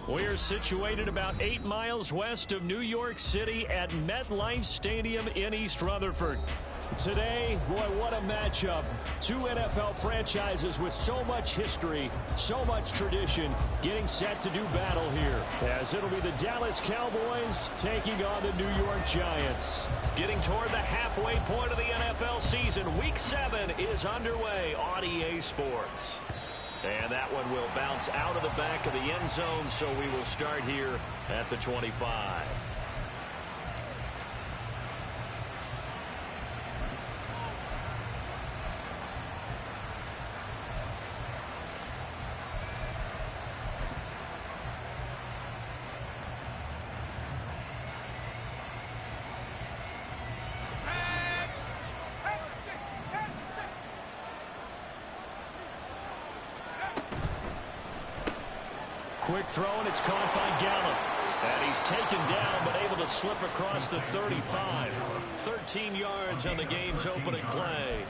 We're situated about 8 miles west of New York City at MetLife Stadium in East Rutherford. Today, boy, what a matchup. Two NFL franchises with so much history, so much tradition, getting set to do battle here, as it'll be the Dallas Cowboys taking on the New York Giants. Getting toward the halfway point of the NFL season, Week 7 is underway on EA Sports. And that one will bounce out of the back of the end zone, so we will start here at the 25. Quick throw, and it's caught by Gallup. And he's taken down, but able to slip across the 35. 13 yards on the game's opening play.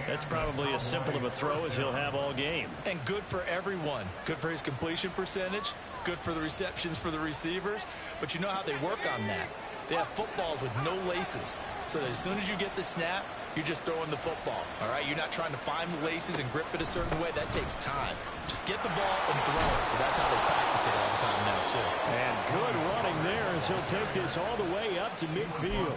That's probably as simple of a throw as he'll have all game. And good for everyone. Good for his completion percentage. Good for the receptions for the receivers. But you know how they work on that. They have footballs with no laces. So that as soon as you get the snap, you're just throwing the football. All right, you're not trying to find the laces and grip it a certain way. That takes time. Just get the ball and throw it. So that's how they practice it all the time now, too. And good running there as he'll take this all the way up to midfield.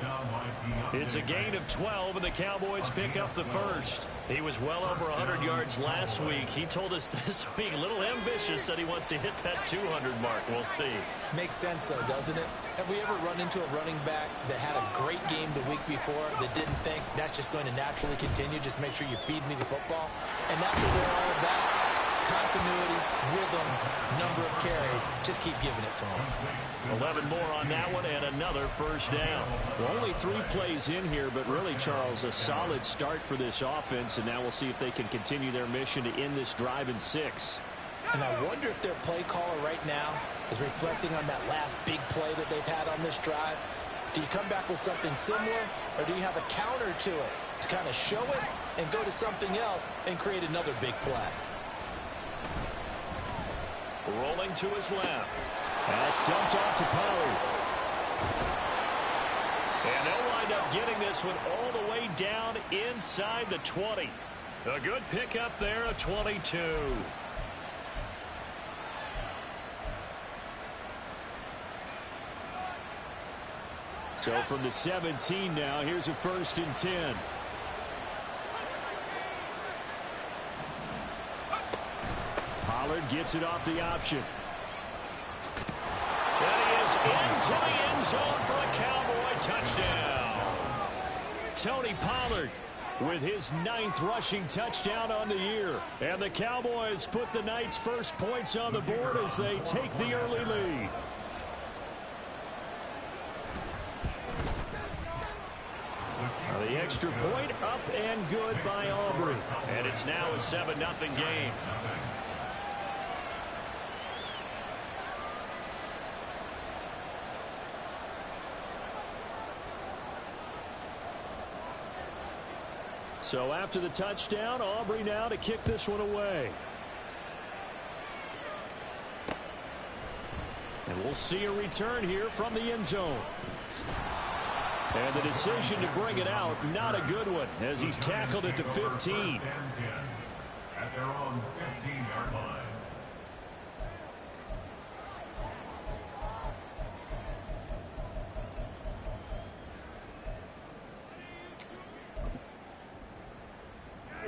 It's a gain of 12, and the Cowboys pick up the first. He was well over 100 yards last week. He told us this week, a little ambitious, said he wants to hit that 200 mark. We'll see. Makes sense, though, doesn't it? Have we ever run into a running back that had a great game the week before that didn't think that's just going to naturally continue? Just make sure you feed me the football. And that's what they're all about. Continuity, rhythm, number of carries. Just keep giving it to him. 11 more on that one and another first down. Well, only 3 plays in here, but really, Charles, a solid start for this offense. And now we'll see if they can continue their mission to end this drive in 6. And I wonder if their play caller right now is reflecting on that last big play that they've had on this drive. Do you come back with something similar, or do you have a counter to it to kind of show it and go to something else and create another big play? Rolling to his left. That's dumped off to Pollard. And they'll wind up getting this one all the way down inside the 20. A good pickup there, a 22. So from the 17 now, here's a 1st and 10. Pollard gets it off the option. And he is into the end zone for a Cowboy touchdown. Tony Pollard with his 9th rushing touchdown on the year. And the Cowboys put the night's first points on the board as they take the early lead. The extra point up and good by Aubrey. And it's now a 7-0 game. So after the touchdown, Aubrey now to kick this one away. And we'll see a return here from the end zone. And the decision to bring it out, not a good one, as he's tackled at the 15. At their own 15-yard line.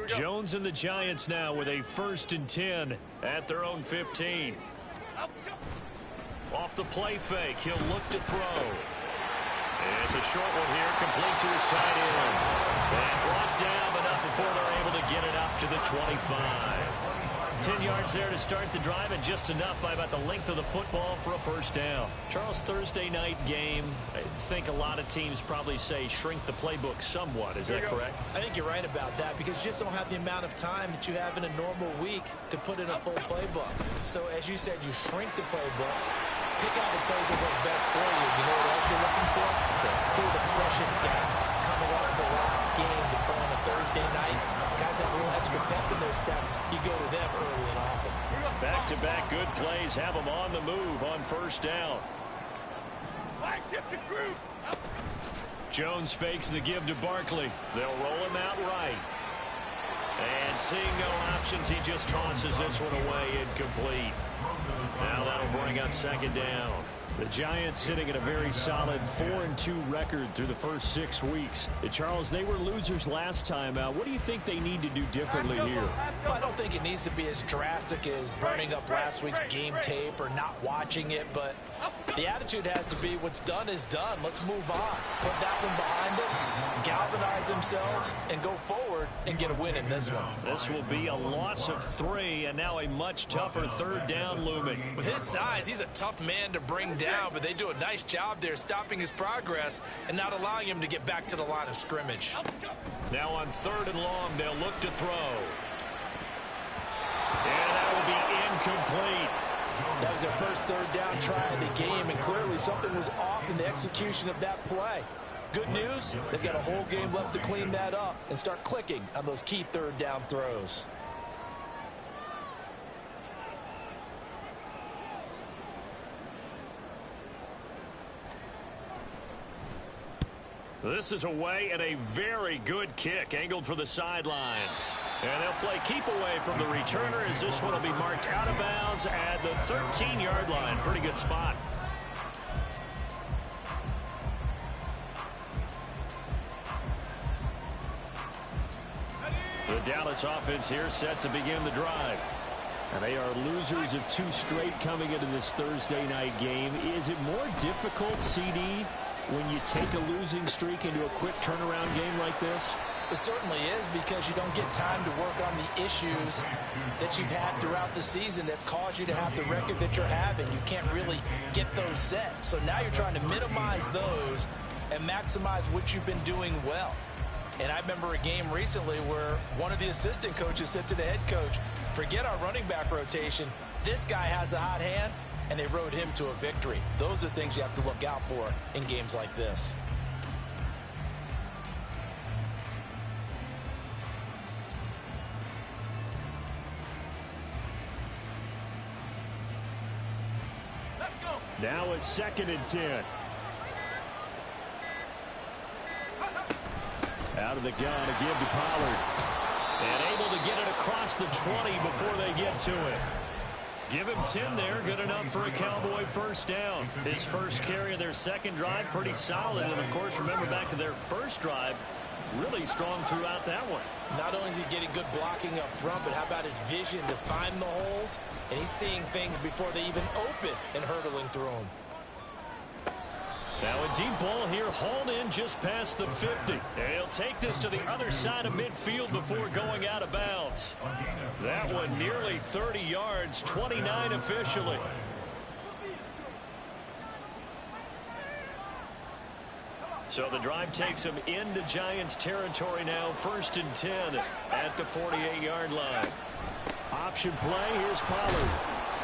Jones and the Giants now with a 1st and 10 at their own 15. Off the play fake, he'll look to throw. It's a short one here, complete to his tight end. And brought down, but not before they're able to get it up to the 25. 10 yards there to start the drive, and just enough by about the length of the football for a 1st down. Charles, Thursday night game, I think a lot of teams probably say shrink the playbook somewhat. Is that correct? I think you're right about that, because you just don't have the amount of time that you have in a normal week to put in a full playbook. So as you said, you shrink the playbook. Pick out the plays that work best for you. You know what else you're looking for? So who are the freshest guys coming off the last game to play on a Thursday night? Guys have a little extra pep in their step. You go to them early and often. Back-to-back good plays have them on the move on first down. Jones fakes the give to Barkley. They'll roll him out right. And seeing no options, he just tosses this one away incomplete. Now that'll bring up second down. The Giants sitting at a very solid 4-2 record through the first 6 weeks. Charles, they were losers last time out. What do you think they need to do differently here? Well, I don't think it needs to be as drastic as burning up last week's game tape or not watching it, but the attitude has to be what's done is done. Let's move on. Put that one behind them, galvanize themselves, and go forward and get a win in this one. This will be a loss of 3, and now a much tougher third down looming. With his size, he's a tough man to bring down, but they do a nice job there stopping his progress and not allowing him to get back to the line of scrimmage. Now on 3rd and long, they'll look to throw. And that will be incomplete. That was their first third down try of the game, and clearly something was off in the execution of that play. Good news, they've got a whole game left to clean that up and start clicking on those key third down throws. This is away and a very good kick angled for the sidelines. And they'll play keep away from the returner as this one will be marked out of bounds at the 13-yard line. Pretty good spot. The Dallas offense here set to begin the drive. And they are losers of 2 straight coming into this Thursday night game. Is it more difficult, CD, when you take a losing streak into a quick turnaround game like this? It certainly is, because you don't get time to work on the issues that you've had throughout the season that caused you to have the record that you're having. You can't really get those set. So now you're trying to minimize those and maximize what you've been doing well. And I remember a game recently where one of the assistant coaches said to the head coach, forget our running back rotation. This guy has a hot hand, and they rode him to a victory. Those are things you have to look out for in games like this. Now it's 2nd and 10. Out of the gun, a give to Pollard. And able to get it across the 20 before they get to it. Give him 10 there, good enough for a Cowboy first down. His first carry of their second drive, pretty solid. And, of course, remember back to their first drive, really strong throughout that one. Not only is he getting good blocking up front, but how about his vision to find the holes? And he's seeing things before they even open and hurdling through them. Now a deep ball here, hauled in just past the 50. And he'll take this to the other side of midfield before going out of bounds. That one nearly 30 yards, 29 officially. So the drive takes him into Giants territory now, 1st and 10 at the 48-yard line. Option play, here's Pollard.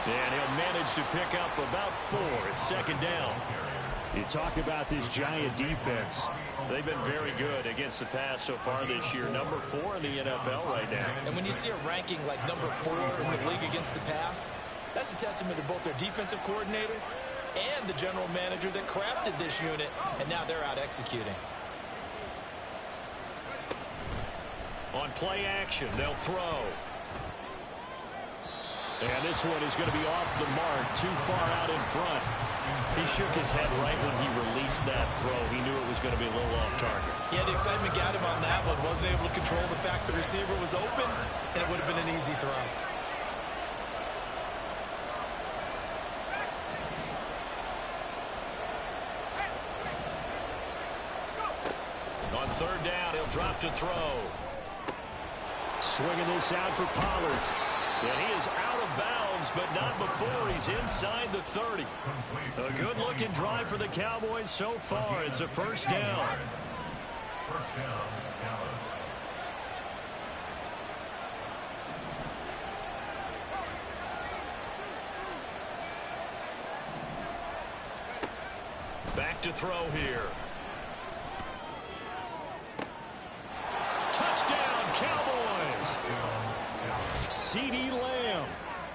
And he'll manage to pick up about 4. It's 2nd down. You talk about this Giant defense. They've been very good against the pass so far this year. Number 4 in the NFL right now. And when you see a ranking like number 4 in the league against the pass, that's a testament to both their defensive coordinator and the general manager that crafted this unit, and now they're out executing. On play action, they'll throw. And this one is going to be off the mark, too far out in front. He shook his head right when he released that throw. He knew it was going to be a little off target. Yeah, the excitement got him on that one. Wasn't able to control the fact the receiver was open, and it would have been an easy throw. On 3rd down, he'll drop to throw. Swinging this out for Pollard. And he is out of bounds, but not before he's inside the 30. A good-looking drive for the Cowboys so far. It's a 1st down. First down, Dallas. Back to throw here. Touchdown, Cowboys! CeeDee Lamb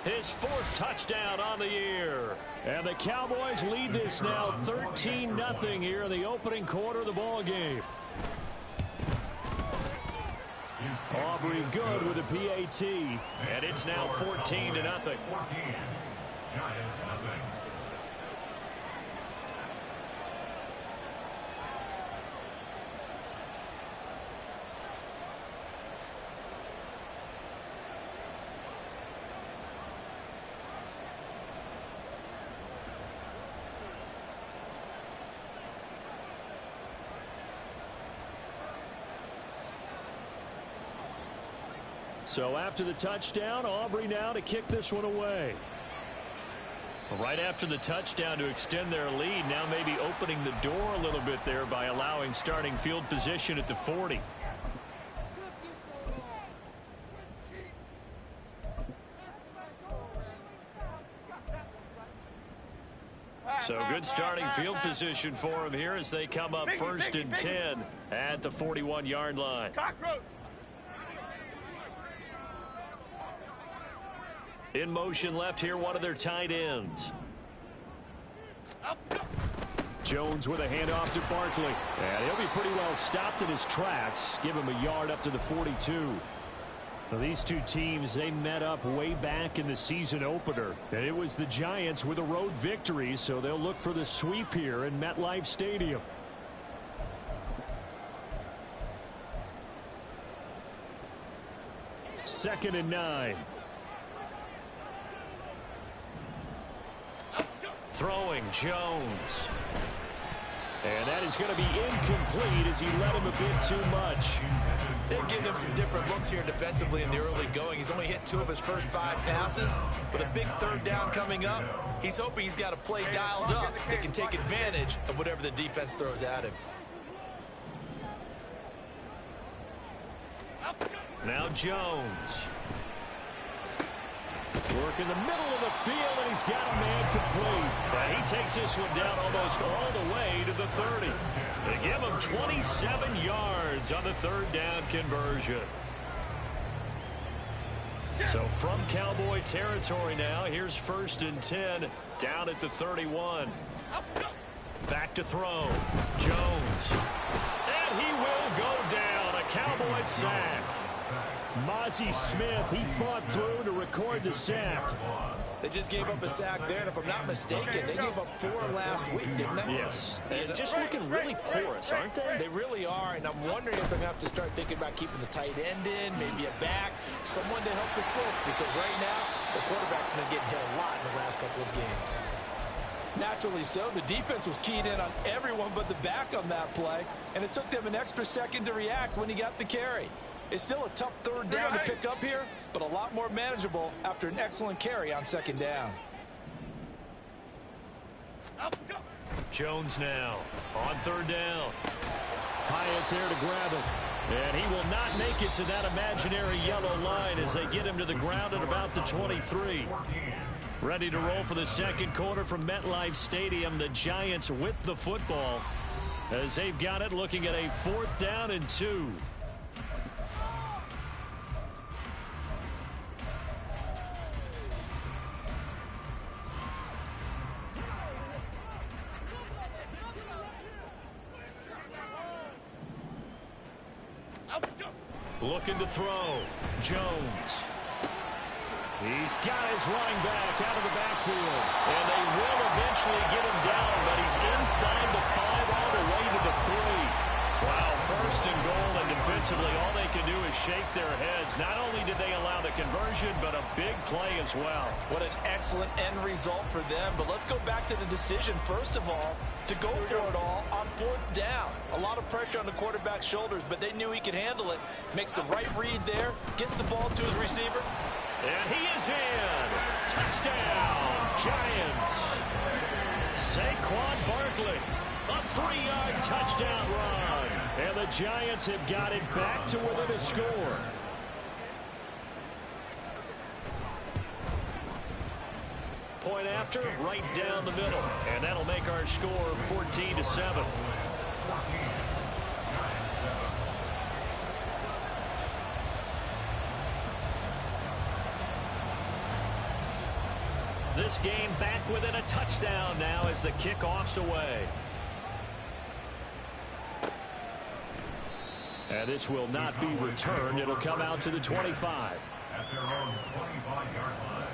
His 4th touchdown on the year. And the Cowboys lead this now 13-0 here in the opening quarter of the ball game. Aubrey good with a PAT. And it's now 14-0. 14. Giants nothing. So after the touchdown, Aubrey now to kick this one away. Right after the touchdown to extend their lead, now maybe opening the door a little bit there by allowing starting field position at the 40. So good starting field position for him here as they come up 1st and 10 at the 41-yard line. In motion left here, one of their tight ends. Jones with a handoff to Barkley. And he'll be pretty well stopped in his tracks. Give him a yard up to the 42. Now, these two teams, they met up way back in the season opener. And it was the Giants with a road victory, so they'll look for the sweep here in MetLife Stadium. Second and 9. Throwing Jones. And that is going to be incomplete as he led him a bit too much. They're giving him some different looks here defensively in the early going. He's only hit 2 of his first 5 passes. With a big 3rd down coming up, he's hoping he's got a play dialed up that can take advantage of whatever the defense throws at him. Now Jones. Work in the middle of the field, and he's got a man complete. And he takes this one down almost all the way to the 30. They give him 27 yards on the 3rd down conversion. So from Cowboy territory now, here's 1st and 10 down at the 31. Back to throw. Jones. And he will go down. A Cowboy sack. Mozzie Smith, he fought through to record the sack. They just gave up a sack there, and if I'm not mistaken, they gave up 4 last week, didn't they? Yes. And just looking really porous, aren't they? They really are, and I'm wondering if they're going to have to start thinking about keeping the tight end in, maybe a back, someone to help assist, because right now, the quarterback's been getting hit a lot in the last couple of games. Naturally so. The defense was keyed in on everyone but the back on that play, and it took them an extra second to react when he got the carry. It's still a tough 3rd down to pick up here, but a lot more manageable after an excellent carry on 2nd down. Jones now on 3rd down. Hyatt there to grab it. And he will not make it to that imaginary yellow line as they get him to the ground at about the 23. Ready to roll for the 2nd quarter from MetLife Stadium. The Giants with the football as they've got it, looking at a 4th down and 2. Looking to throw. Jones. He's got his running back out of the backfield. And they will eventually get him down, but he's inside the 5 all the way to the 3. Wow, 1st and goal, and defensively all they can do is shake their heads. Not only did they allow the conversion, but a big play as well. What an excellent end result for them. But let's go back to the decision, first of all, to go for it all on 4th down. A lot of pressure on the quarterback's shoulders, but they knew he could handle it. Makes the right read there, gets the ball to his receiver. And he is in. Touchdown, Giants. Saquon Barkley, a 3-yard touchdown run. And the Giants have got it back to within a score. Point after, right down the middle. And that'll make our score 14-7. This game back within a touchdown now as the kickoff's away. And this will not be returned. It'll come out to the 25. At their own 25-yard line.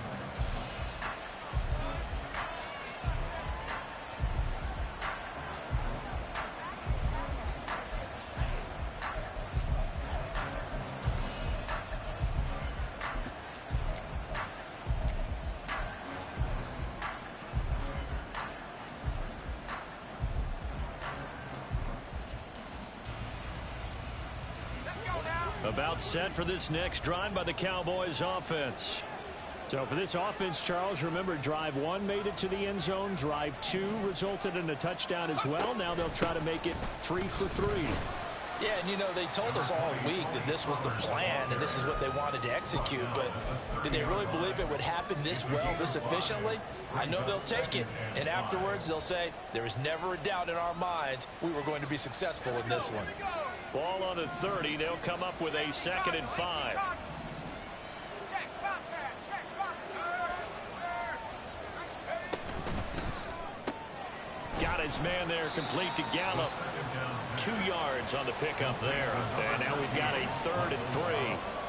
About set for this next drive by the Cowboys offense. So for this offense, Charles, remember drive 1 made it to the end zone. Drive 2 resulted in a touchdown as well. Now they'll try to make it 3 for 3. Yeah, and you know, they told us all week that this was the plan and this is what they wanted to execute, but did they really believe it would happen this well, this efficiently? I know they'll take it, and afterwards they'll say, there was never a doubt in our minds we were going to be successful in this one. Ball on the 30. They'll come up with a 2nd and 5. Got his man there, complete to Gallup. 2 yards on the pickup there. And now we've got a 3rd and 3.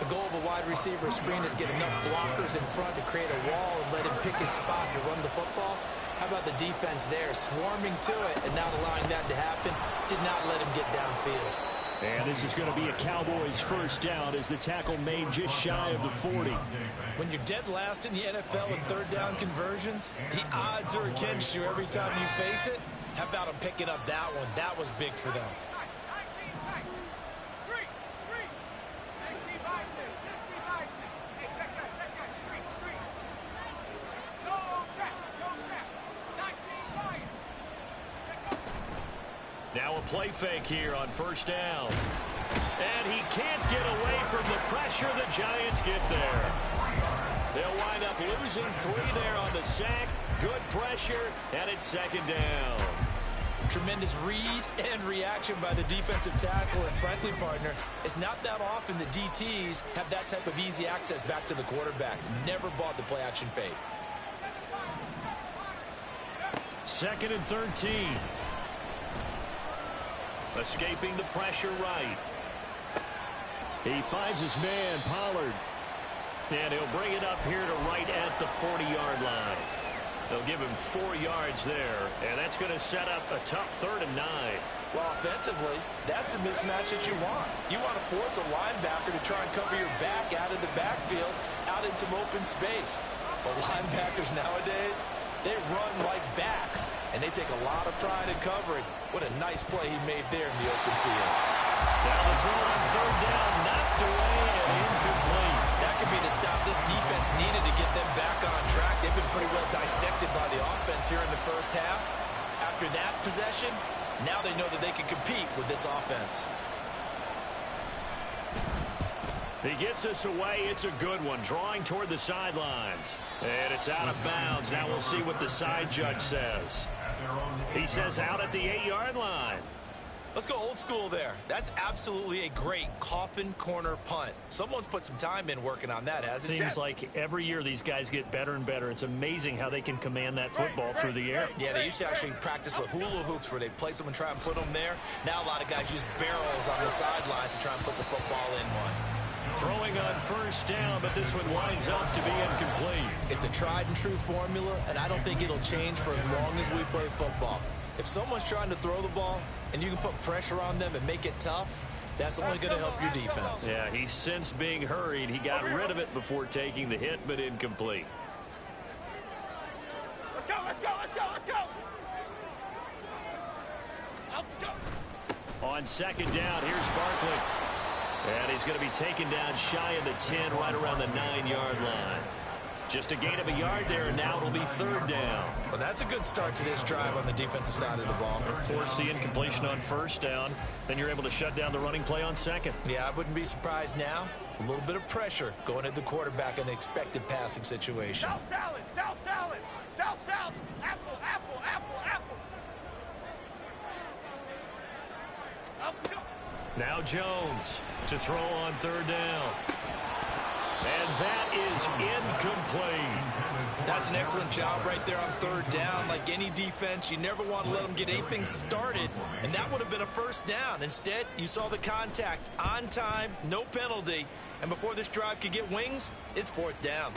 The goal of a wide receiver screen is get enough blockers in front to create a wall and let him pick his spot to run the football. How about the defense there, swarming to it and not allowing that to happen? Did not let him get downfield. And this is going to be a Cowboys first down as the tackle made just shy of the 40. When you're dead last in the NFL in 3rd down conversions, the odds are against you every time you face it. How about them picking up that one? That was big for them. Now a play fake here on first down. And he can't get away from the pressure. The Giants get there. They'll wind up losing 3 there on the sack. Good pressure, and it's 2nd down. Tremendous read and reaction by the defensive tackle. And frankly, partner, it's not that often the DTs have that type of easy access back to the quarterback. Never bought the play action fake. 2nd and 13. Escaping the pressure right. He finds his man, Pollard. And he'll bring it up here to right at the 40-yard line. They'll give him 4 yards there, and that's going to set up a tough 3rd and 9. Well, offensively, that's the mismatch that you want. You want to force a linebacker to try and cover your back out of the backfield, out in some open space. But linebackers nowadays, they run like backs, and they take a lot of pride in covering. What a nice play he made there in the open field. Now the throw on 3rd down, knocked away and incomplete. That could be the stop this defense needed to get them back on track. They've been pretty well dissected by the offense here in the first half. After that possession, now they know that they can compete with this offense. He gets us away. It's a good one. Drawing toward the sidelines. And it's out of bounds. Now we'll see what the side judge says. He says out at the 8-yard line. Let's go old school there. That's absolutely a great coffin corner punt. Someone's put some time in working on that, hasn't it? Seems like every year these guys get better and better. It's amazing how they can command that football through the air. Yeah, they used to actually practice with hula hoops where they place them and try and put them there. Now a lot of guys use barrels on the sidelines to try and put the football in one. Throwing on first down, but this one winds up to be incomplete. It's a tried and true formula, and I don't think it'll change for as long as we play football. If someone's trying to throw the ball and you can put pressure on them and make it tough, that's only going to help your defense. Yeah, he sensed being hurried. He got rid of it before taking the hit, but incomplete. Let's go, let's go, let's go, let's go. On 2nd down, here's Barkley. And he's going to be taken down shy of the 10, right around the 9-yard line. Just a gain of a yard there, and now it'll be 3rd down. Well, that's a good start to this drive on the defensive side of the ball. Force the incompletion on first down, then you're able to shut down the running play on 2nd. Yeah, I wouldn't be surprised now. A little bit of pressure going at the quarterback in an expected passing situation. South salad, south salad, south salad, apple, apple, apple, apple. Now Jones to throw on 3rd down. And that is incomplete. That's an excellent job right there on third down. Like any defense, you never want to let them get anything started, and that would have been a first down. Instead, you saw the contact on time, no penalty, and before this drive could get wings, it's fourth down.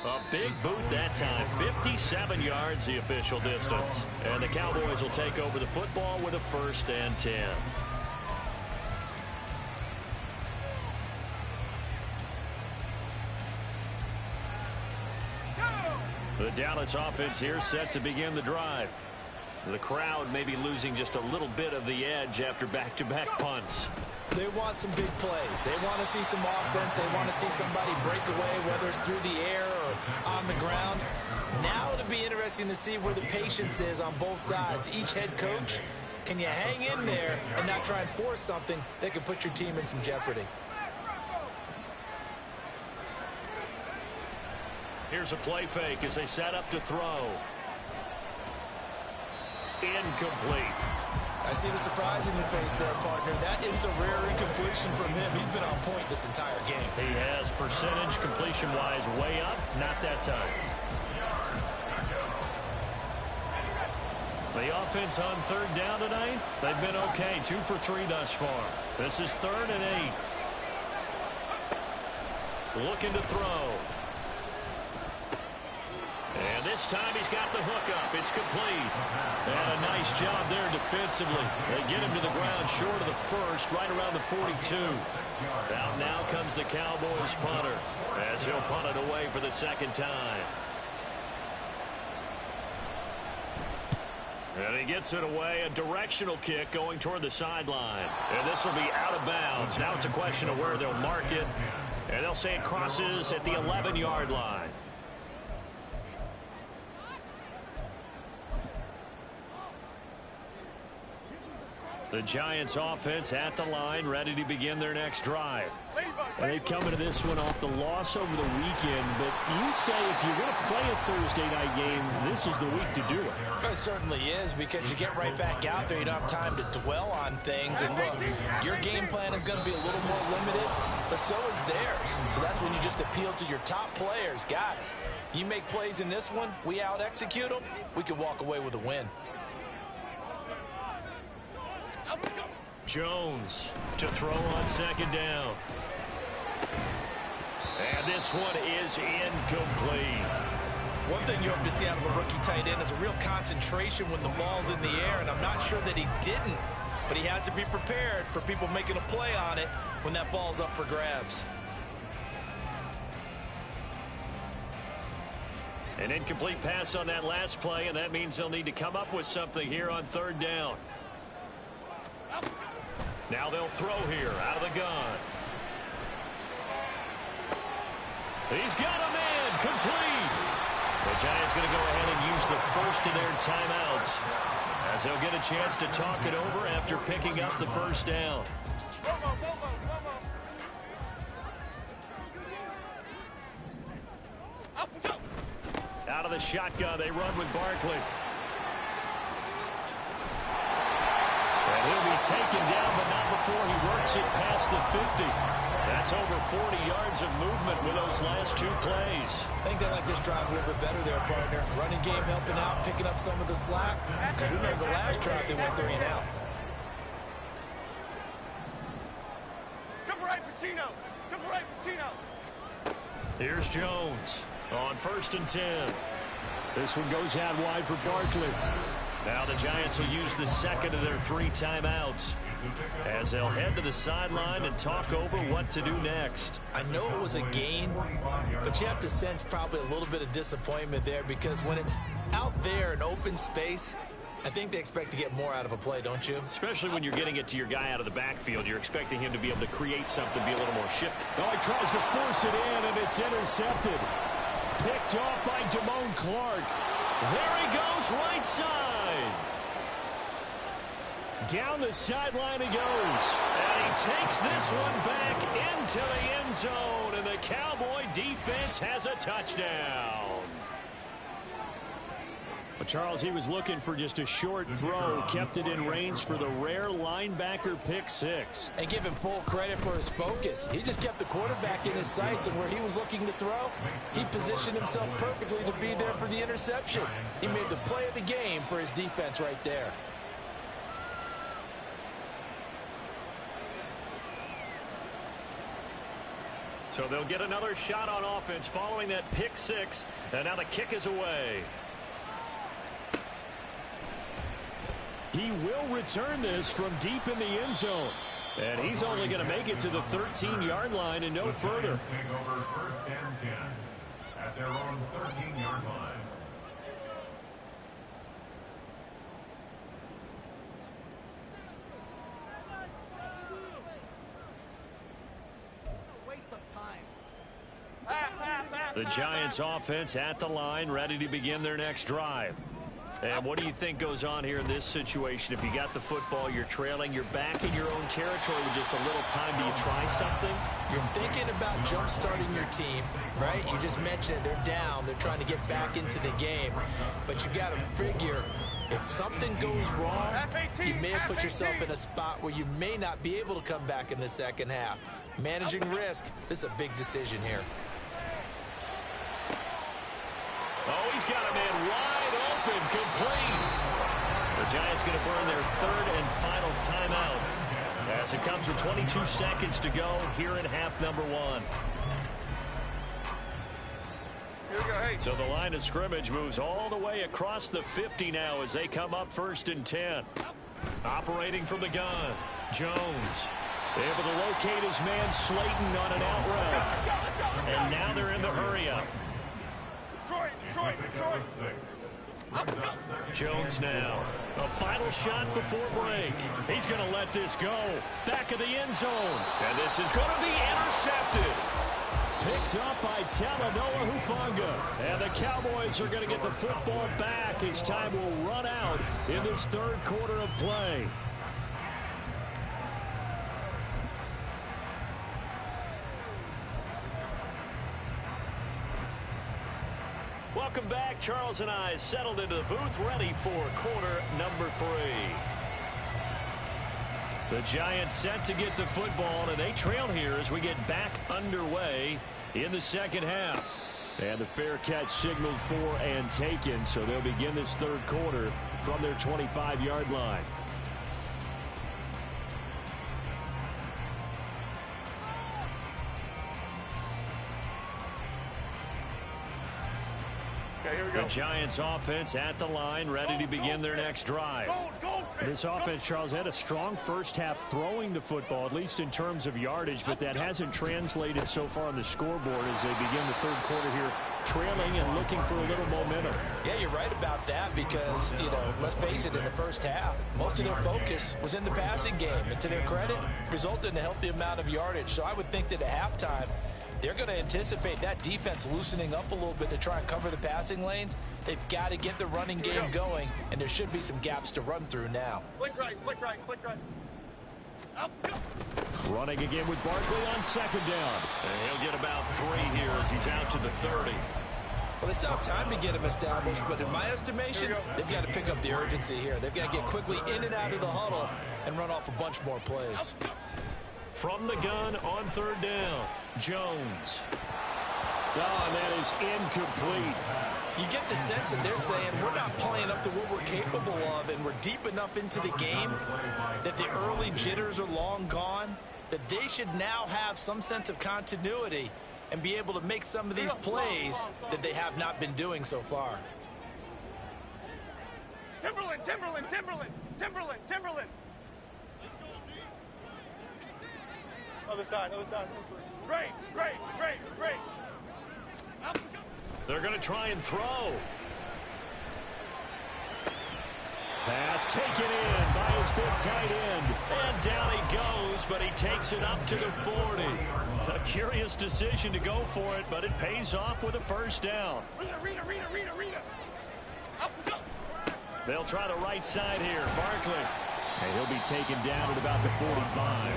A big boot that time. 57 yards the official distance. And the Cowboys will take over the football with a 1st and 10. The Dallas offense here set to begin the drive. The crowd may be losing just a little bit of the edge after back-to-back punts. They want some big plays. They want to see some offense. They want to see somebody break away, whether it's through the air or on the ground. Now it'll be interesting to see where the patience is on both sides. Each head coach, can you hang in there and not try and force something that could put your team in some jeopardy? Here's a play fake as they set up to throw. Incomplete. I see the surprise in your face there, partner. That is a rare incompletion from him. He's been on point this entire game. He has percentage completion-wise way up. Not that time. The offense on third down tonight, they've been okay. 2 for 3 thus far. This is 3rd and 8. Looking to throw. And this time he's got the hook up. It's complete. And a nice job there defensively. They get him to the ground short of the first, right around the 42. Now comes the Cowboys punter as he'll punt it away for the 2nd time. And he gets it away. A directional kick going toward the sideline. And this will be out of bounds. Now it's a question of where they'll mark it. And they'll say it crosses at the 11-yard line. The Giants offense at the line, ready to begin their next drive. They come into this one off the loss over the weekend, but you say if you're going to play a Thursday night game, this is the week to do it. It certainly is, because you get right back out there. You don't have time to dwell on things. And look, your game plan is going to be a little more limited, but so is theirs. So that's when you just appeal to your top players. Guys, you make plays in this one, we out-execute them, we can walk away with a win. Jones to throw on 2nd down. And this one is incomplete. One thing you hope to see out of a rookie tight end is a real concentration when the ball's in the air, and I'm not sure that he didn't, but he has to be prepared for people making a play on it when that ball's up for grabs. An incomplete pass on that last play, and that means they'll need to come up with something here on 3rd down. Now they'll throw here out of the gun. He's got a man, complete. The Giants going to go ahead and use the first of their timeouts as they'll get a chance to talk it over after picking up the 1st down. Out of the shotgun, they run with Barkley. And he'll be taken down, but not before he works it past the 50. That's over 40 yards of movement with those last 2 plays. I think they like this drive a little bit better there, partner. Running game helping out, picking up some of the slack. Because remember, the last drive they went 3 and out. Jump right, Pacino. Jump right, Pacino. Here's Jones on 1st and 10. This one goes out wide for Barkley. Now the Giants will use the 2nd of their 3 timeouts as they'll head to the sideline and talk over what to do next. I know it was a gain, but you have to sense probably a little bit of disappointment there, because when it's out there in open space, I think they expect to get more out of a play, don't you? Especially when you're getting it to your guy out of the backfield. You're expecting him to be able to create something, be a little more shifty. Oh, he tries to force it in, and it's intercepted. Picked off by Damone Clark. There he goes, right side. Down the sideline he goes. And he takes this one back into the end zone, and the Cowboy defense has a touchdown. Well, Charles, he was looking for just a short throw, kept it in range for the rare linebacker pick six. And give him full credit for his focus. He just kept the quarterback in his sights, and where he was looking to throw, he positioned himself perfectly to be there for the interception. He made the play of the game for his defense right there. So they'll get another shot on offense following that pick six, and now the kick is away. He will return this from deep in the end zone. And he's only going to make it to the 13-yard line and no further. Take over first and 10 at their own 13-yard line. The Giants offense at the line, ready to begin their next drive. And what do you think goes on here in this situation? If you got the football, you're trailing, you're back in your own territory with just a little time. Do you try something? You're thinking about jump-starting your team, right? You just mentioned it. They're down. They're trying to get back into the game. But you got to figure, if something goes wrong, you may have put yourself in a spot where you may not be able to come back in the second half. Managing risk, this is a big decision here. Oh, he's got a man wide open, complete. The Giants going to burn their third and final timeout as it comes with 22 seconds to go here in half number one. Here we go, hey. So the line of scrimmage moves all the way across the 50 now as they come up first and 10. Operating from the gun, Jones able to locate his man Slayton on an out route. And now they're in the hurry-up. Jones now. A final shot before break. He's going to let this go. Back of the end zone. And this is going to be intercepted. Picked up by Talanoa Hufanga. And the Cowboys are going to get the football back as time will run out in this third quarter of play. Welcome back. Charles and I settled into the booth, ready for quarter number 3. The Giants set to get the football, and they trail here as we get back underway in the second half. And the fair catch signaled for and taken, so they'll begin this third quarter from their 25-yard line. Okay, here we go. The Giants offense at the line, ready to begin their next drive. This offense, Charles, had a strong first half throwing the football, at least in terms of yardage, but that hasn't translated so far on the scoreboard as they begin the third quarter here, trailing and looking for a little momentum. Yeah, you're right about that because, you know, let's face it, in the first half, most of their focus was in the passing game. And to their credit, resulted in a healthy amount of yardage. So I would think that at halftime, they're going to anticipate that defense loosening up a little bit to try and cover the passing lanes. They've got to get the running game going, and there should be some gaps to run through now. Flick right, flick right, flick right. Up, go. Running again with Barkley on second down. And he'll get about 3 here as he's out to the 30. Well, they still have time to get him established, but in my estimation, they've got to pick up the urgency here. They've got to get quickly in and out of the huddle and run off a bunch more plays. From the gun on third down, Jones. Oh, and that is incomplete. You get the sense that they're saying we're not playing up to what we're capable of, and we're deep enough into the game that the early jitters are long gone, that they should now have some sense of continuity and be able to make some of these plays that they have not been doing so far. Timberland, Timberland, Timberland, Timberland, Timberland. Other side, other side. Great, great, great, great. Up. They're going to try and throw. Pass taken in by his big tight end. And down he goes, but he takes it up to the 40. A curious decision to go for it, but it pays off with a first down. Rita. Up, go. They'll try the right side here. Barkley. And he'll be taken down at about the 45.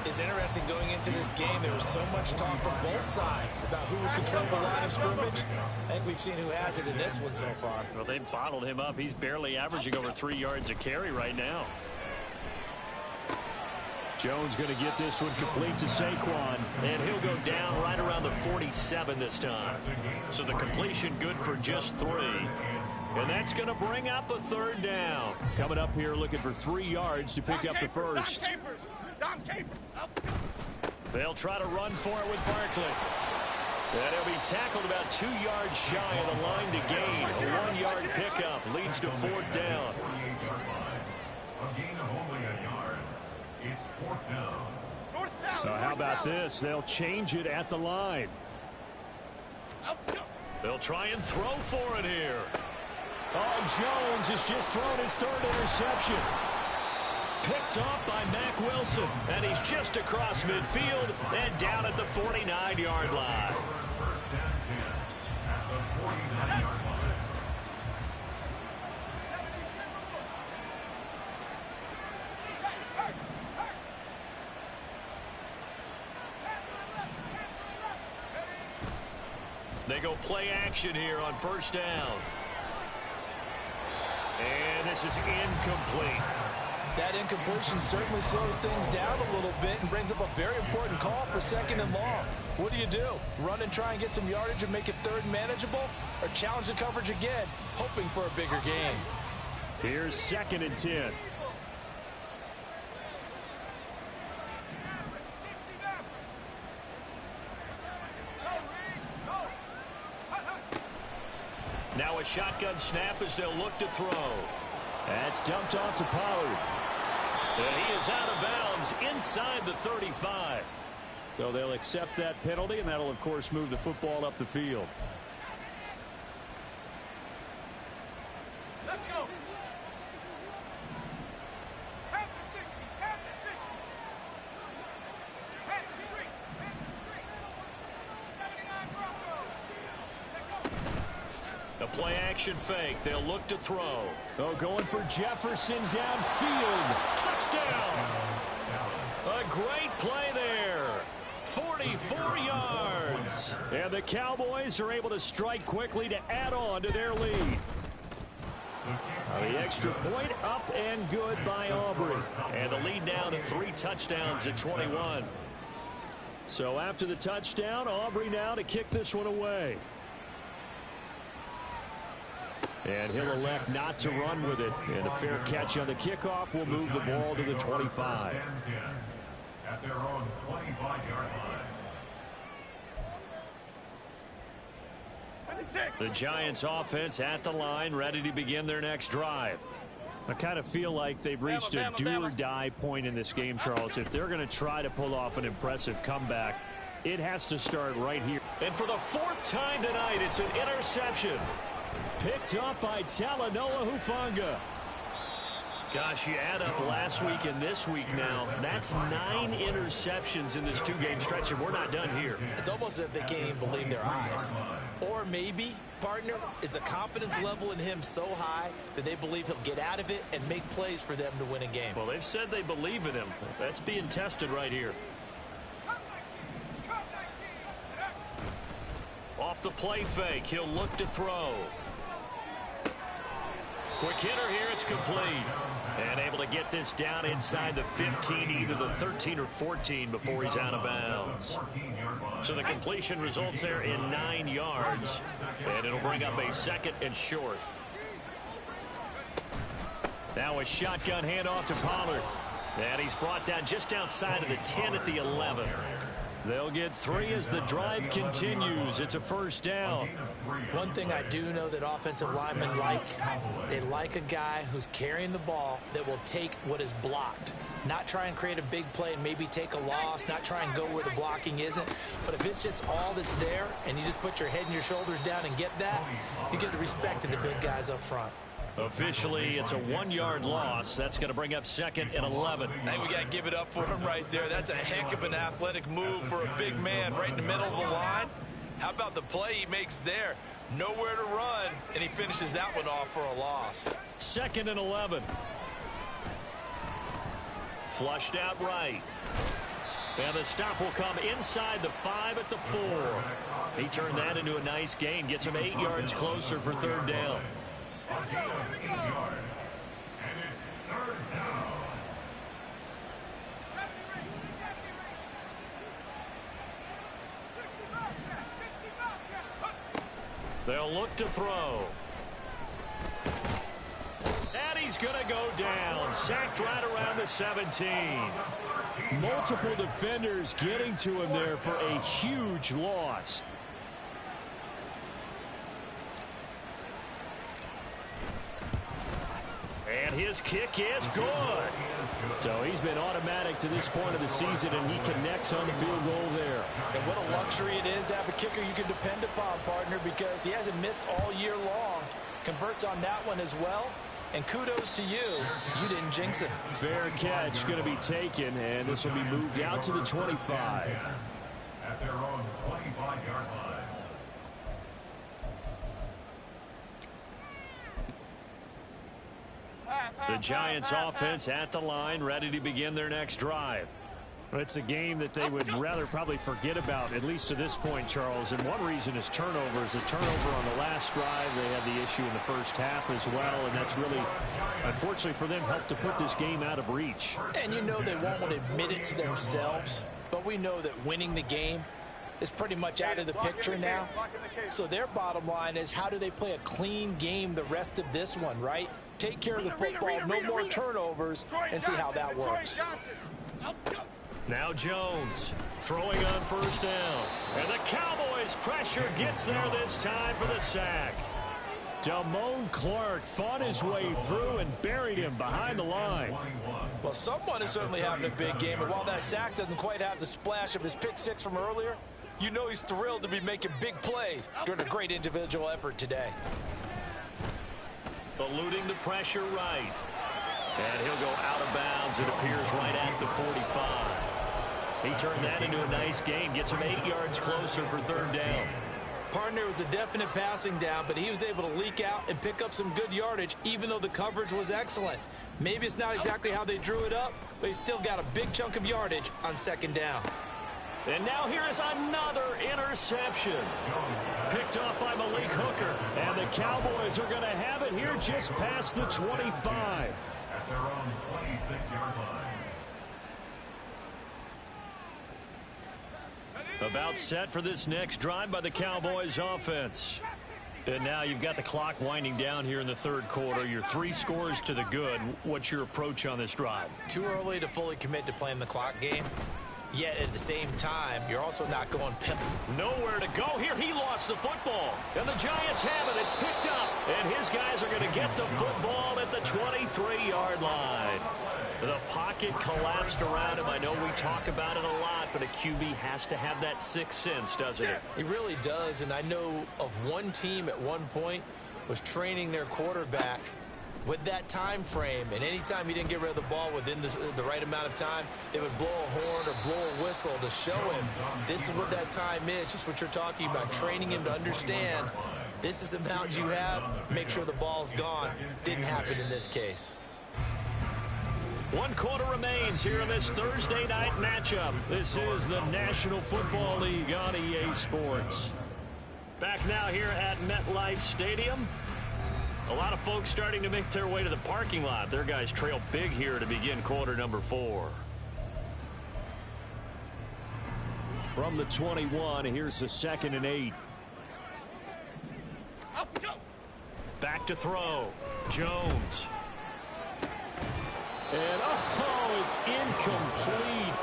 is interesting going into this game. There was so much talk from both sides about who would control the line of scrimmage. I think we've seen who has it in this one so far. Well, they bottled him up. He's barely averaging over 3 yards a carry right now. Jones going to get this one complete to Saquon, and he'll go down right around the 47 this time. So the completion good for just 3. And that's going to bring up a 3rd down. Coming up here looking for 3 yards to pick up the first. They'll try to run for it with Barkley. And he'll be tackled about 2 yards shy of the line to gain. A 1-yard pickup leads to 4th down. A gain of only a yard. It's 4th down. Now, how about this? They'll change it at the line. They'll try and throw for it here. Oh, Jones has just thrown his 3rd interception. Picked off by Mack Wilson, and he's just across midfield and down at the 49-yard line. First and 10 at the 49-yard line. They go play action here on 1st down. And this is incomplete. That incompletion certainly slows things down a little bit and brings up a very important call for 2nd and long. What do? Run and try and get some yardage and make it 3rd manageable? Or challenge the coverage again, hoping for a bigger gain? Here's 2nd and 10. Now a shotgun snap as they'll look to throw. That's dumped off to Pollard. And he is out of bounds inside the 35. So they'll accept that penalty, and that'll, of course, move the football up the field. Let's go. Half the 60. Half the 60. Half the street. Half the street. 79 Broncos. A play action fake. They'll look to throw. Oh, going for Jefferson downfield. Touchdown. A great play there. 44 yards. And the Cowboys are able to strike quickly to add on to their lead. The extra point up and good by Aubrey. And the lead now to 3 touchdowns at 21. So after the touchdown, Aubrey now to kick this one away. And he'll elect not to run with it. And a fair catch on the kickoff will move the ball to the 25. At their own 25-yard line. The Giants offense at the line, ready to begin their next drive. I kind of feel like they've reached a do-or-die point in this game, Charles. If they're going to try to pull off an impressive comeback, it has to start right here. And for the 4th time tonight, it's an interception. Picked up by Talanoa Hufanga. Gosh, you add up last week and this week now. That's 9 interceptions in this 2-game stretch, and we're not done here. It's almost as if they can't even believe their eyes. Or maybe, partner, is the confidence level in him so high that they believe he'll get out of it and make plays for them to win a game. Well, they've said they believe in him. That's being tested right here. Off the play fake, he'll look to throw. Quick hitter here, it's complete. And able to get this down inside the 15, either the 13 or 14 before he's out of bounds. So the completion results there in 9 yards. And it'll bring up a 2nd and short. Now a shotgun handoff to Pollard. And he's brought down just outside of the 10 at the 11. They'll get 3 as the drive continues. It's a 1st down. One thing I do know that offensive linemen like, they like a guy who's carrying the ball that will take what is blocked. Not try and create a big play and maybe take a loss, not try and go where the blocking isn't. But if it's just all that's there and you just put your head and your shoulders down and get that, you get the respect of the big guys up front. Officially, it's a 1-yard loss. That's going to bring up 2nd and 11. Hey, we got to give it up for him right there. That's a heck of an athletic move for a big man right in the middle of the line. How about the play he makes there? Nowhere to run, and he finishes that one off for a loss. 2nd and 11. Flushed out right. And the stop will come inside the 5 at the 4. He turned that into a nice gain. Gets him 8 yards closer for third down. A gain of 8 yards. And it's third down. They'll look to throw. And he's going to go down. Sacked right around the 17. Multiple defenders getting to him there for a huge loss. And his kick is good. So he's been automatic to this point of the season, and he connects on the field goal there. And what a luxury it is to have a kicker you can depend upon, partner, because he hasn't missed all year long. Converts on that one as well. And kudos to you. You didn't jinx it. Fair catch going to be taken, and this will be moved out to the 25. At their own 25-yard line. The Giants offense at the line, ready to begin their next drive. It's a game that they would rather probably forget about, at least to this point, Charles. And one reason is turnovers. A turnover on the last drive. They had the issue in the first half as well, and that's really, unfortunately for them, helped to put this game out of reach. And you know they won't admit it to themselves, but we know that winning the game is pretty much out of the picture now. So their bottom line is, how do they play a clean game the rest of this one, right? Take care of the football, no more turnovers, and see how that works. Now Jones throwing on first down. And the Cowboys pressure gets there this time for the sack. Damone Clark fought his way through and buried him behind the line. Well, someone is certainly having a big game, and while that sack doesn't quite have the splash of his pick six from earlier, you know he's thrilled to be making big plays during a great individual effort today. Eluding the pressure right. And he'll go out of bounds. It appears right at the 45. He turned that into a nice gain. Gets him 8 yards closer for third down. Partner, was a definite passing down, but he was able to leak out and pick up some good yardage, even though the coverage was excellent. Maybe it's not exactly how they drew it up, but he still got a big chunk of yardage on second down. And now here is another interception. Picked off by Malik Hooker. And the Cowboys are going to have it here just past the 25. At their own 26-yard line. About set for this next drive by the Cowboys offense. And now you've got the clock winding down here in the third quarter. Your 3 scores to the good. What's your approach on this drive? Too early to fully commit to playing the clock game. Yet at the same time, you're also not going nowhere to go here. He lost the football. And the Giants have it. It's picked up. And his guys are going to get the football at the 23-yard line. The pocket collapsed around him. I know we talk about it a lot, but a QB has to have that sixth sense, doesn't it? It really does. And I know of one team at one point was training their quarterback with that time frame, and anytime he didn't get rid of the ball within the right amount of time, they would blow a horn or blow a whistle to show him this is what that time is, just what you're talking about, training him to understand this is the amount you have, make sure the ball's gone. Didn't happen in this case. 1 quarter remains here in this Thursday night matchup. This is the National Football League on EA Sports. Back now here at MetLife Stadium. A lot of folks starting to make their way to the parking lot. Their guys trail big here to begin quarter number 4. From the 21, here's the 2nd and 8. Back to throw. Jones. And, oh, it's incomplete.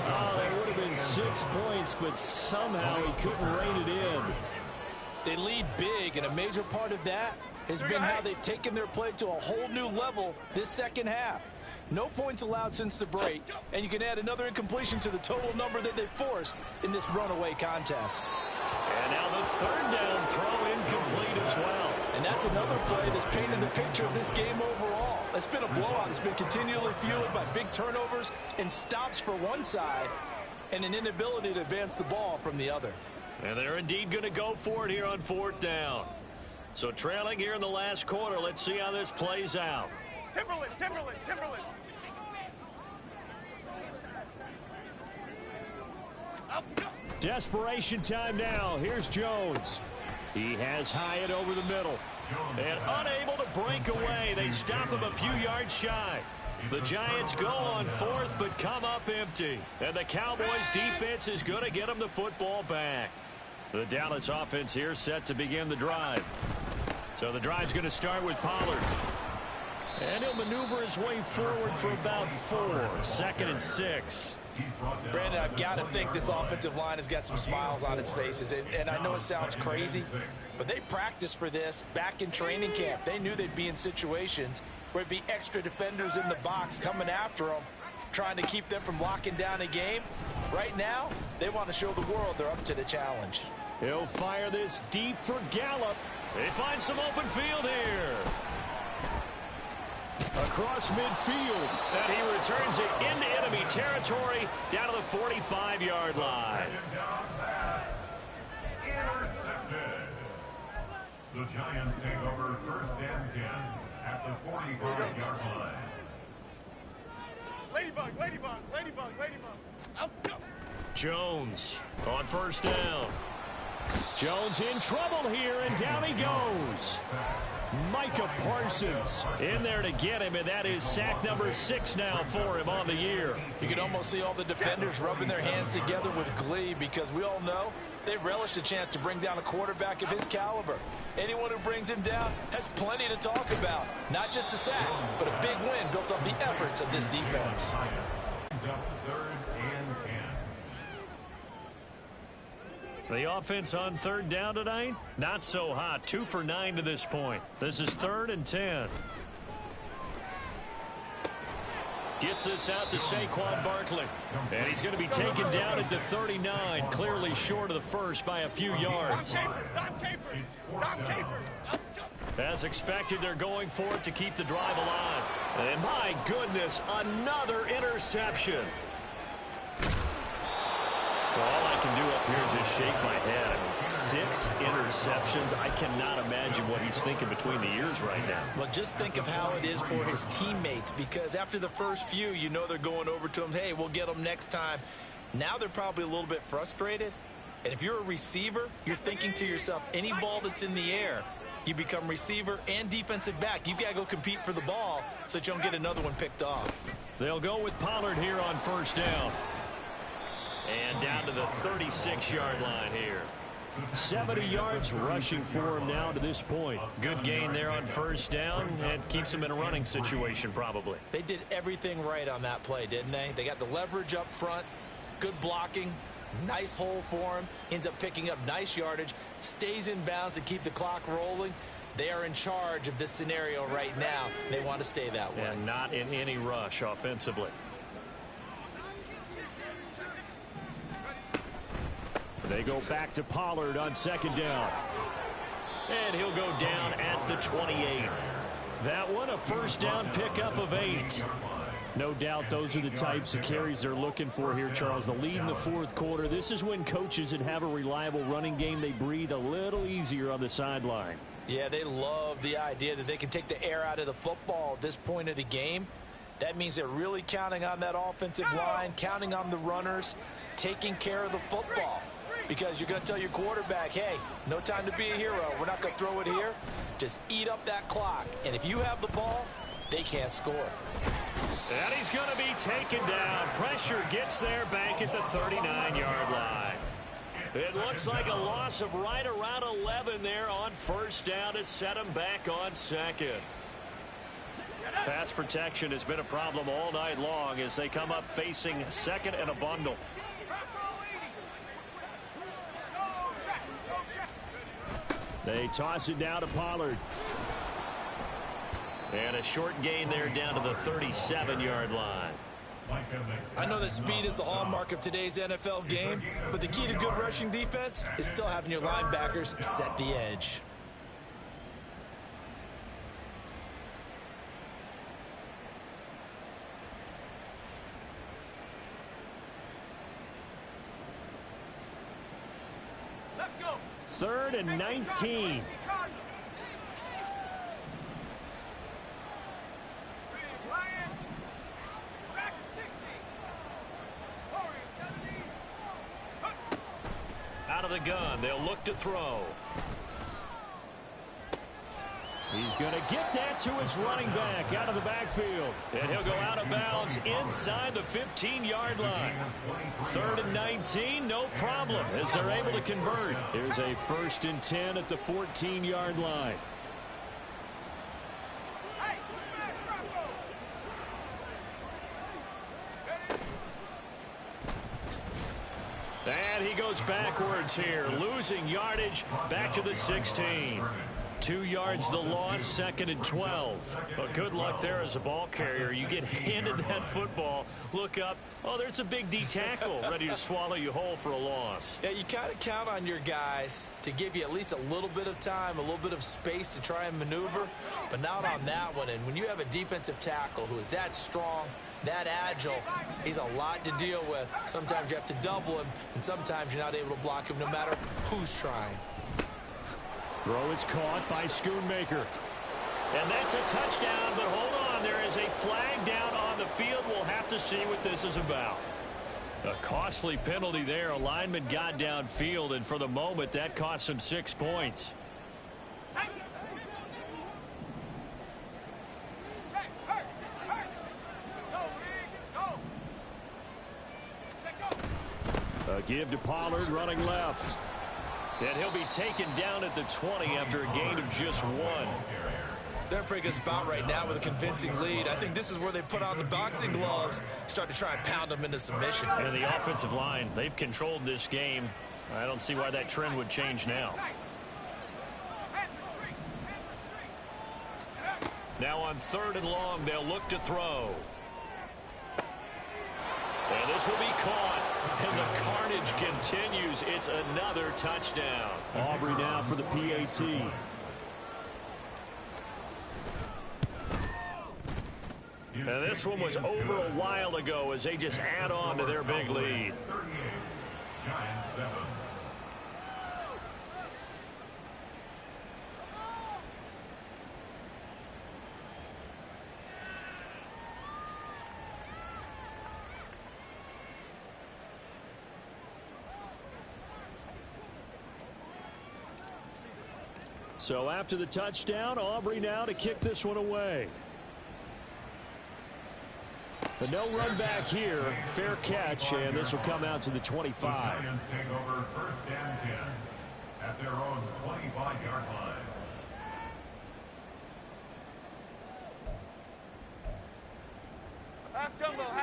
Oh, that would have been 6 points, but somehow he couldn't rein it in. They lead big, and a major part of that has been how they've taken their play to a whole new level this second half. No points allowed since the break, and you can add another incompletion to the total number that they've forced in this runaway contest. And now the third down throw incomplete as well. And that's another play that's painted the picture of this game overall. It's been a blowout. It's been continually fueled by big turnovers and stops for one side and an inability to advance the ball from the other. And they're indeed going to go for it here on 4th down. So trailing here in the last quarter, let's see how this plays out. Timberland. Desperation time now. Here's Jones. He has Hyatt over the middle. And unable to break away. They stop him a few yards shy. The Giants go on fourth but come up empty. And the Cowboys defense is going to get them the football back. The Dallas offense here set to begin the drive. So the drive's going to start with Pollard. And he'll maneuver his way forward for about 4. 2nd and 6. Brandon, I've got to think this offensive line has got some smiles on its faces. And I know it sounds crazy, but they practiced for this back in training camp. They knew they'd be in situations where it'd be extra defenders in the box coming after them, trying to keep them from locking down a game. Right now, they want to show the world they're up to the challenge. He'll fire this deep for Gallup. They find some open field here. Across midfield, and he returns it into enemy territory down to the 45-yard line. Intercepted. The Giants take over 1st and 10 at the 45-yard line. Ladybug, ladybug, ladybug, ladybug. Out, go. Jones on 1st down. Jones in trouble here, and down he goes. Micah Parsons in there to get him, and that is sack number 6 now for him on the year. You can almost see all the defenders rubbing their hands together with glee because we all know they relish the chance to bring down a quarterback of his caliber. Anyone who brings him down has plenty to talk about. Not just a sack, but a big win built up the efforts of this defense. Up 3rd and 10. The offense on 3rd down tonight, not so hot. 2 for 9 to this point. This is 3rd and 10. Gets this out to Saquon Barkley. And he's going to be taken down at the 39, clearly short of the first by a few yards. Stop capers. Stop capers. As expected, they're going for it to keep the drive alive. And my goodness, another interception. All I can do up here is just shake my head. I mean, 6 interceptions. I cannot imagine what he's thinking between the ears right now. Well, just think of how it is for his teammates, because after the first few, you know they're going over to him, hey, we'll get them next time. Now they're probably a little bit frustrated. And if you're a receiver, you're thinking to yourself, any ball that's in the air, you become receiver and defensive back. You've got to go compete for the ball so that you don't get another one picked off. They'll go with Pollard here on 1st down. And down to the 36-yard line here. 70 yards rushing for him now to this point. Good gain there on 1st down, and keeps him in a running situation probably. They did everything right on that play, didn't they? They got the leverage up front, good blocking, nice hole for him, ends up picking up nice yardage, stays in bounds to keep the clock rolling. They are in charge of this scenario right now. They want to stay that way. And not in any rush offensively. They go back to Pollard on 2nd down. And he'll go down at the 28. That one, a 1st down pickup of 8. No doubt those are the types of carries they're looking for here, Charles. The lead in the 4th quarter. This is when coaches that have a reliable running game, they breathe a little easier on the sideline. Yeah, they love the idea that they can take the air out of the football at this point of the game. That means they're really counting on that offensive line, counting on the runners, taking care of the football. Because you're going to tell your quarterback, hey, no time to be a hero. We're not going to throw it here. Just eat up that clock. And if you have the ball, they can't score. And he's going to be taken down. Pressure gets there back at the 39-yard line. It looks like a loss of right around 11 there on 1st down to set him back on 2nd. Pass protection has been a problem all night long as they come up facing 2nd and a bundle. They toss it down to Pollard. And a short gain there down to the 37-yard line. I know that speed is the hallmark of today's NFL game, but the key to good rushing defense is still having your linebackers set the edge. Let's go. 3rd and 19. of the gun. They'll look to throw. He's going to get that to his running back out of the backfield. And he'll go out of bounds inside the 15-yard line. 3rd and 19, no problem, as they're able to convert. Here's a 1st and 10 at the 14-yard line. And he goes backwards here, losing yardage back to the 16. 2 yards the loss, 2nd and 12. But good luck there as a ball carrier. You get handed that football, look up, oh, there's a big D tackle ready to swallow you whole for a loss. Yeah, you kind of count on your guys to give you at least a little bit of time, a little bit of space to try and maneuver, but not on that one. And when you have a defensive tackle who is that strong, that agile, he's a lot to deal with. Sometimes you have to double him, and sometimes you're not able to block him no matter who's trying. Throw is caught by Schoonmaker. And that's a touchdown, but hold on. There is a flag down on the field. We'll have to see what this is about. A costly penalty there. A lineman got downfield, and for the moment, that cost him 6 points. A give to Pollard running left. And he'll be taken down at the 20 after a gain of just 1. They're in a pretty good spot right now with a convincing lead. I think this is where they put on the boxing gloves, start to try and pound them into submission. And the offensive line, they've controlled this game. I don't see why that trend would change now. Now on 3rd and long, they'll look to throw. And this will be caught. And the carnage continues. It's another touchdown. Aubrey now for the PAT. And this one was over a while ago as they just add on to their big lead. 38, Giants 7. So after the touchdown, Aubrey now to kick this one away. But no run back here. Fair catch, and this will come out to the 25. The Giants take over 1st and 10 at their own 25-yard line.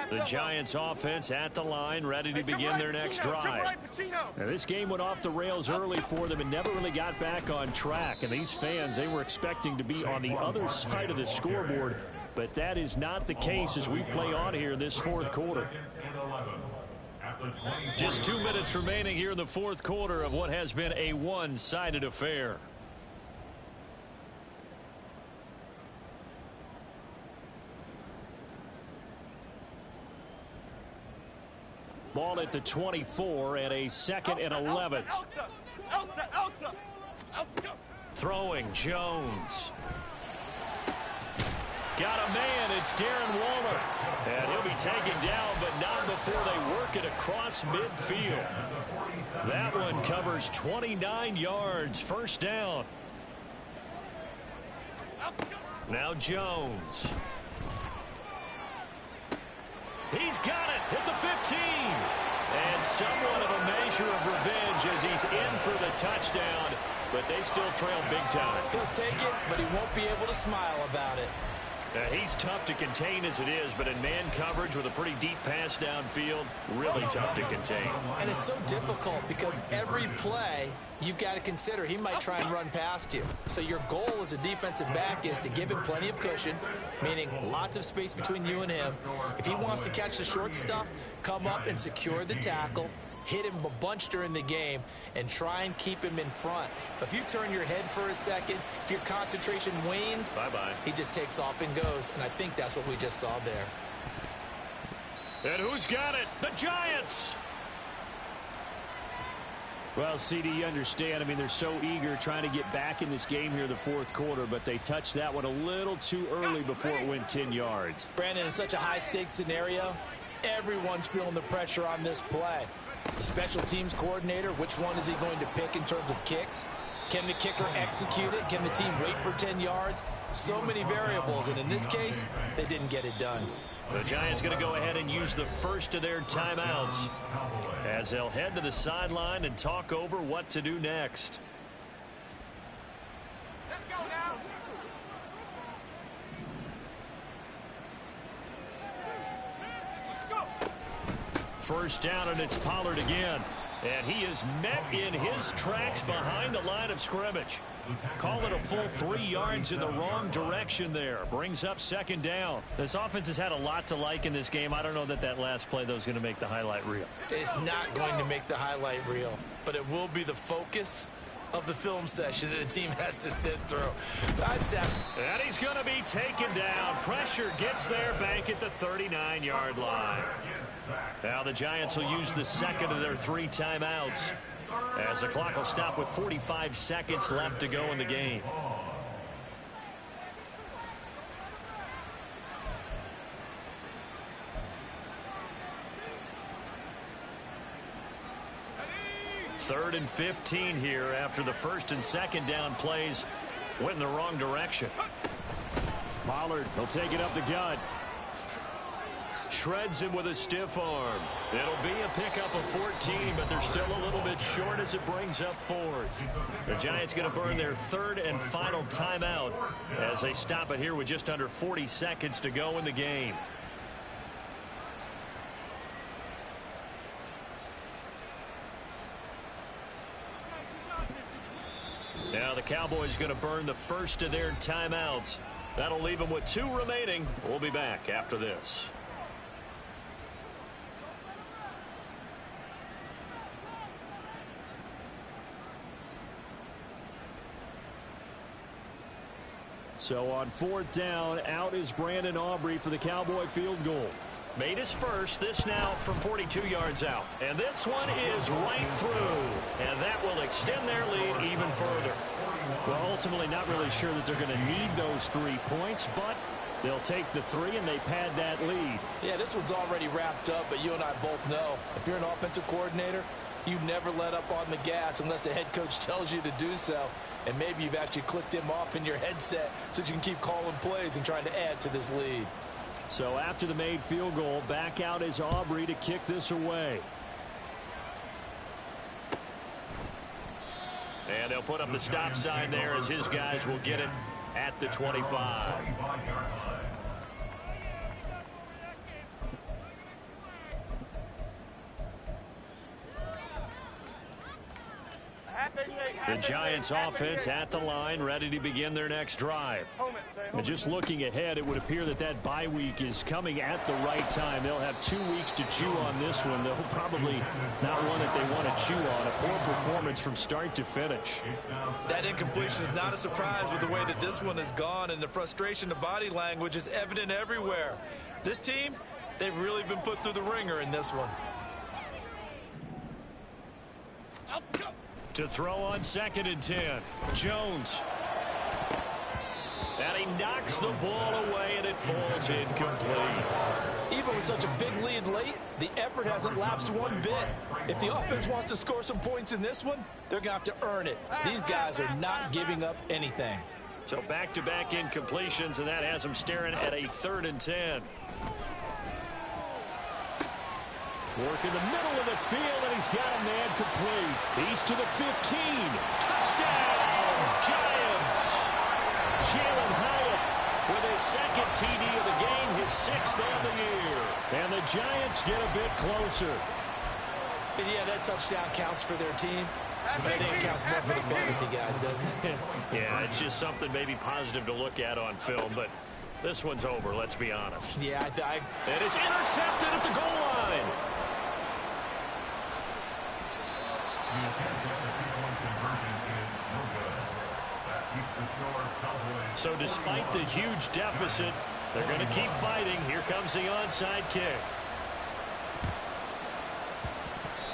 The Giants offense at the line, ready to begin their next drive. Now, this game went off the rails early for them and never really got back on track. And these fans, they were expecting to be on the other side of the scoreboard. But that is not the case as we play on here in this 4th quarter. Just 2 minutes remaining here in the 4th quarter of what has been a one-sided affair. Ball at the 24 and a 2nd and 11. Throwing Jones. Got a man. It's Darren Waller. And he'll be taken down, but not before they work it across midfield. That one covers 29 yards. 1st down. Now Jones. He's got it at the 15. And somewhat of a measure of revenge as he's in for the touchdown. But they still trail big time. He'll take it, but he won't be able to smile about it. He's tough to contain as it is, but in man coverage with a pretty deep pass downfield, really tough to contain. And it's so difficult because every play you've got to consider he might try and run past you. So your goal as a defensive back is to give him plenty of cushion, meaning lots of space between you and him. If he wants to catch the short stuff, come up and secure the tackle, hit him a bunch during the game, and try and keep him in front. But if you turn your head for a second, if your concentration wanes, bye-bye. He just takes off and goes, and I think that's what we just saw there. And who's got it? The Giants! Well, CD, you understand. I mean, they're so eager trying to get back in this game here in the 4th quarter, but they touched that one a little too early before it went 10 yards. Brandon, in such a high-stakes scenario, everyone's feeling the pressure on this play. The special teams coordinator, which one is he going to pick in terms of kicks? Can the kicker execute it? Can the team wait for 10 yards? So many variables, and in this case, they didn't get it done. The Giants going to go ahead and use the first of their timeouts as they'll head to the sideline and talk over what to do next. Let's go now. Let's go. First down, and it's Pollard again. And he is met in his tracks behind the line of scrimmage. Call it a full 3 yards in the wrong direction there. Brings up second down. This offense has had a lot to like in this game. I don't know that last play, though, is going to make the highlight reel. It's not going to make the highlight reel, but it will be the focus of the film session that the team has to sit through. And he's going to be taken down. Pressure gets there back at the 39-yard line. Now the Giants will use the second of their 3 timeouts as the clock will stop with 45 seconds left to go in the game. Third and 15 here after the first and second down plays went in the wrong direction. Pollard, he'll take it up the gut. Shreds him with a stiff arm. It'll be a pickup of 14, but they're still a little bit short as it brings up fourth. The Giants going to burn their third and final timeout as they stop it here with just under 40 seconds to go in the game. Now the Cowboys going to burn the first of their timeouts. That'll leave them with 2 remaining. We'll be back after this. So on fourth down, out is Brandon Aubrey for the Cowboy field goal. Made his first, this now from 42 yards out. And this one is right through. And that will extend their lead even further. Well, ultimately not really sure that they're going to need those 3 points, but they'll take the 3 and they pad that lead. Yeah, this one's already wrapped up, but you and I both know if you're an offensive coordinator, you never let up on the gas unless the head coach tells you to do so. And maybe you've actually clicked him off in your headset so you can keep calling plays and trying to add to this lead. So after the made field goal, back out is Aubrey to kick this away. And they'll put up the stop sign there as his guys will get it at the 25. The Giants offense at the line, ready to begin their next drive. And just looking ahead, it would appear that bye week is coming at the right time. They'll have 2 weeks to chew on this one. They'll probably not one that they want to chew on. A poor performance from start to finish. That incompletion is not a surprise with the way that this one has gone, and the frustration of body language is evident everywhere. This team, they've really been put through the ringer in this one. To throw on second and 10. Jones. And he knocks the ball away, and it falls incomplete. Even with such a big lead late, the effort hasn't lapsed one bit. If the offense wants to score some points in this one, they're going to have to earn it. These guys are not giving up anything. So back-to-back incompletions, and that has them staring at a third and 10. Work in the middle of the field, and he's got a man complete. He's to the 15. Touchdown, Giants! Jalen Hyatt with his second TD of the game, his 6th on the year. And the Giants get a bit closer. And yeah, that touchdown counts for their team, but I think it counts more for the fantasy guys, doesn't it? Yeah, it's just something maybe positive to look at on film, but this one's over, let's be honest. Yeah, and it's intercepted at the goal line. The attempt at the 2-point conversion is no good. That keeps the score Cowboys. So despite the huge deficit, they're going to keep fighting. Here comes the onside kick.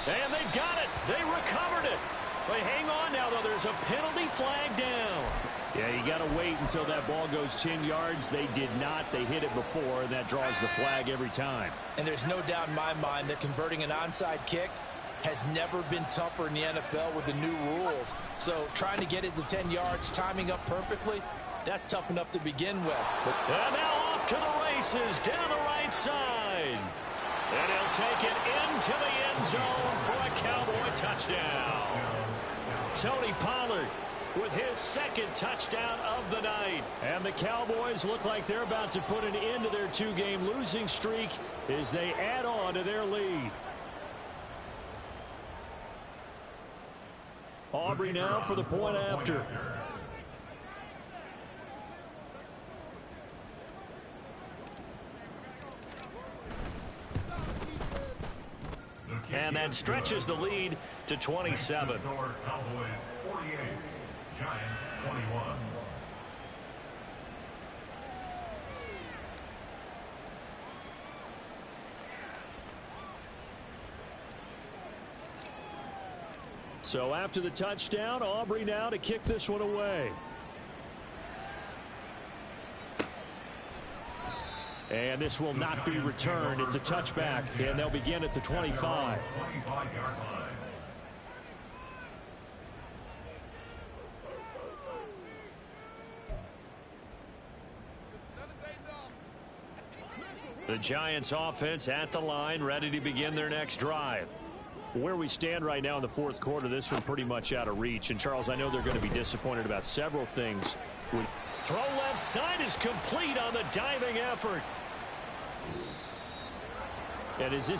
And they've got it. They recovered it. They hang on now, though. There's a penalty flag down. Yeah, you got to wait until that ball goes 10 yards. They did not. They hit it before, and that draws the flag every time. And there's no doubt in my mind that converting an onside kick has never been tougher in the NFL with the new rules. So trying to get it to 10 yards, timing up perfectly, that's tough enough to begin with. And now off to the races down the right side. And he'll take it into the end zone for a Cowboy touchdown. Tony Pollard with his second touchdown of the night. And the Cowboys look like they're about to put an end to their two-game losing streak as they add on to their lead. Aubrey now for the point after. And that stretches the lead to 27. Cowboys 48, Giants 21. So after the touchdown, Aubrey now to kick this one away. And this will not be returned. It's a touchback, and they'll begin at the 25. 25-yard line. The Giants offense at the line, ready to begin their next drive. Where we stand right now in the fourth quarter, this one pretty much out of reach. And, Charles, I know they're going to be disappointed about several things. Throw left side is complete on the diving effort. And is this